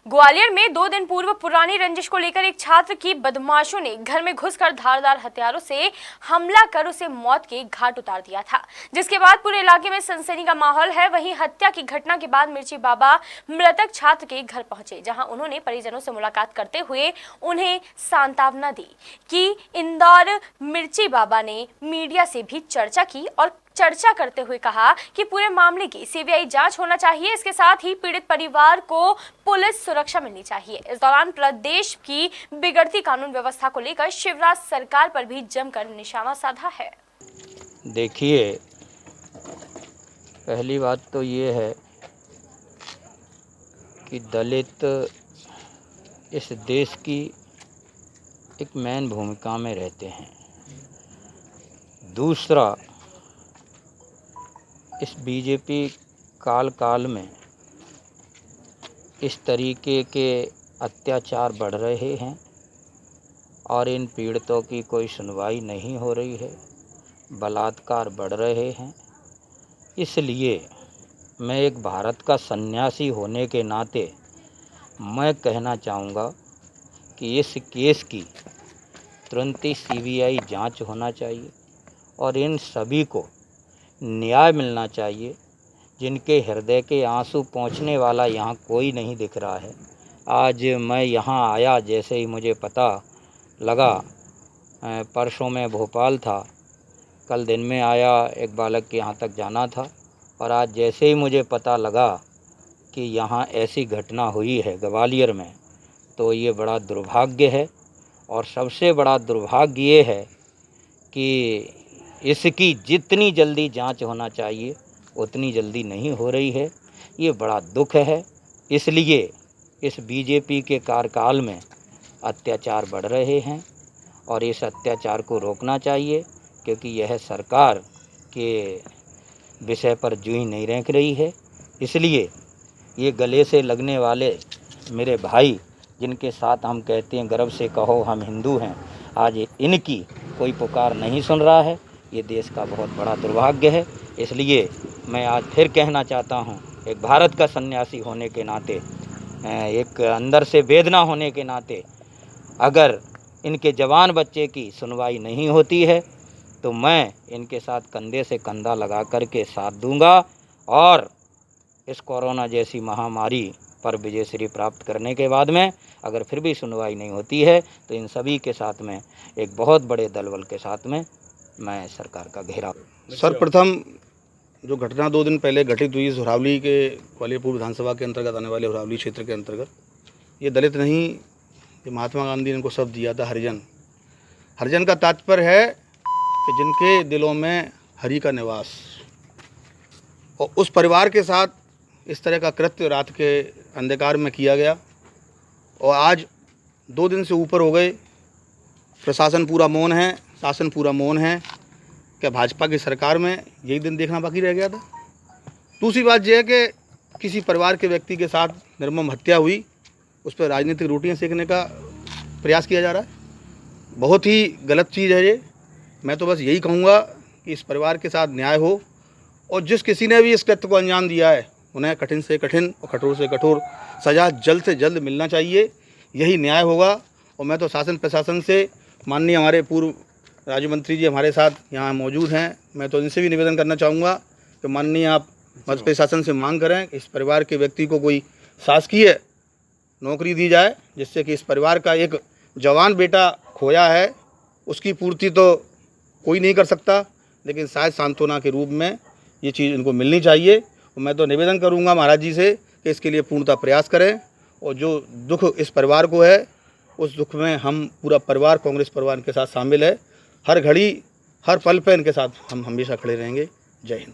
ग्वालियर में 2 दिन पूर्व पुरानी रंजिश को लेकर एक छात्र की बदमाशों ने घर में घुसकर धारदार हथियारों से हमला कर उसे मौत के घाट उतार दिया था, जिसके बाद पूरे इलाके में सनसनी का माहौल है। वहीं हत्या की घटना के बाद मिर्ची बाबा मृतक छात्र के घर पहुंचे, जहां उन्होंने परिजनों से मुलाकात करते हुए उन्हें सांत्वना दी कि इंदौर मिर्ची बाबा ने मीडिया से भी चर्चा की और चर्चा करते हुए कहा कि पूरे मामले की सीबीआई जांच होना चाहिए। इसके साथ ही पीड़ित परिवार को पुलिस सुरक्षा मिलनी चाहिए। इस दौरान प्रदेश की बिगड़ती कानून व्यवस्था को लेकर शिवराज सरकार पर भी जमकर निशाना साधा है। देखिए, पहली बात तो ये है कि दलित इस देश की एक मेन भूमिका में रहते हैं। दूसरा, इस बीजेपी काल में इस तरीके के अत्याचार बढ़ रहे हैं और इन पीड़ितों की कोई सुनवाई नहीं हो रही है, बलात्कार बढ़ रहे हैं। इसलिए मैं एक भारत का सन्यासी होने के नाते मैं कहना चाहूँगा कि इस केस की तुरंत ही सीबीआई जांच होना चाहिए और इन सभी को न्याय मिलना चाहिए। जिनके हृदय के आंसू पहुँचने वाला यहाँ कोई नहीं दिख रहा है। आज मैं यहाँ आया, जैसे ही मुझे पता लगा, परसों मैं भोपाल था, कल दिन में आया, एक बालक के यहाँ तक जाना था, और आज जैसे ही मुझे पता लगा कि यहाँ ऐसी घटना हुई है ग्वालियर में, तो ये बड़ा दुर्भाग्य है। और सबसे बड़ा दुर्भाग्य ये है कि इसकी जितनी जल्दी जांच होना चाहिए उतनी जल्दी नहीं हो रही है। ये बड़ा दुख है। इसलिए इस बीजेपी के कार्यकाल में अत्याचार बढ़ रहे हैं और इस अत्याचार को रोकना चाहिए, क्योंकि यह सरकार के विषय पर जूही नहीं रेंक रही है। इसलिए ये गले से लगने वाले मेरे भाई, जिनके साथ हम कहते हैं गर्व से कहो हम हिंदू हैं, आज इनकी कोई पुकार नहीं सुन रहा है। ये देश का बहुत बड़ा दुर्भाग्य है। इसलिए मैं आज फिर कहना चाहता हूँ, एक भारत का सन्यासी होने के नाते, एक अंदर से वेदना होने के नाते, अगर इनके जवान बच्चे की सुनवाई नहीं होती है तो मैं इनके साथ कंधे से कंधा लगा कर के साथ दूंगा और इस कोरोना जैसी महामारी पर विजयश्री प्राप्त करने के बाद में अगर फिर भी सुनवाई नहीं होती है तो इन सभी के साथ में एक बहुत बड़े दलबल के साथ में मैं सरकार का घेराव। सर्वप्रथम जो घटना 2 दिन पहले घटित हुई हुरावली के ग्वालियर पूर्व विधानसभा के अंतर्गत आने वाले हुरावली क्षेत्र के अंतर्गत, ये दलित नहीं, ये महात्मा गांधी ने इनको शब्द दिया था हरिजन। हरिजन का तात्पर्य है कि जिनके दिलों में हरि का निवास, और उस परिवार के साथ इस तरह का कृत्य रात के अंधकार में किया गया। और आज 2 दिन से ऊपर हो गए, प्रशासन पूरा मौन है, शासन पूरा मौन है। क्या भाजपा की सरकार में यही दिन देखना बाकी रह गया था? दूसरी बात यह है कि किसी परिवार के व्यक्ति के साथ निर्मम हत्या हुई, उस पर राजनीतिक रोटियां सेकने का प्रयास किया जा रहा है। बहुत ही गलत चीज़ है ये। मैं तो बस यही कहूँगा कि इस परिवार के साथ न्याय हो और जिस किसी ने भी इस कृत्य को अंजाम दिया है उन्हें कठिन से कठिन और कठोर से कठोर सज़ा जल्द से जल्द मिलना चाहिए। यही न्याय होगा। और मैं तो शासन प्रशासन से, माननीय हमारे पूर्व राज्य मंत्री जी हमारे साथ यहाँ मौजूद हैं, मैं तो इनसे भी निवेदन करना चाहूँगा कि माननीय आप मध्य प्रशासन से मांग करें कि इस परिवार के व्यक्ति को कोई शासकीय नौकरी दी जाए, जिससे कि इस परिवार का एक जवान बेटा खोया है, उसकी पूर्ति तो कोई नहीं कर सकता, लेकिन शायद सांत्वना के रूप में ये चीज़ इनको मिलनी चाहिए। और मैं तो निवेदन करूँगा महाराज जी से कि इसके लिए पूर्णतः प्रयास करें। और जो दुख इस परिवार को है, उस दुख में हम पूरा परिवार, कांग्रेस परिवार के साथ शामिल है। हर घड़ी हर पल पे इनके साथ हम हमेशा खड़े रहेंगे। जय हिंद।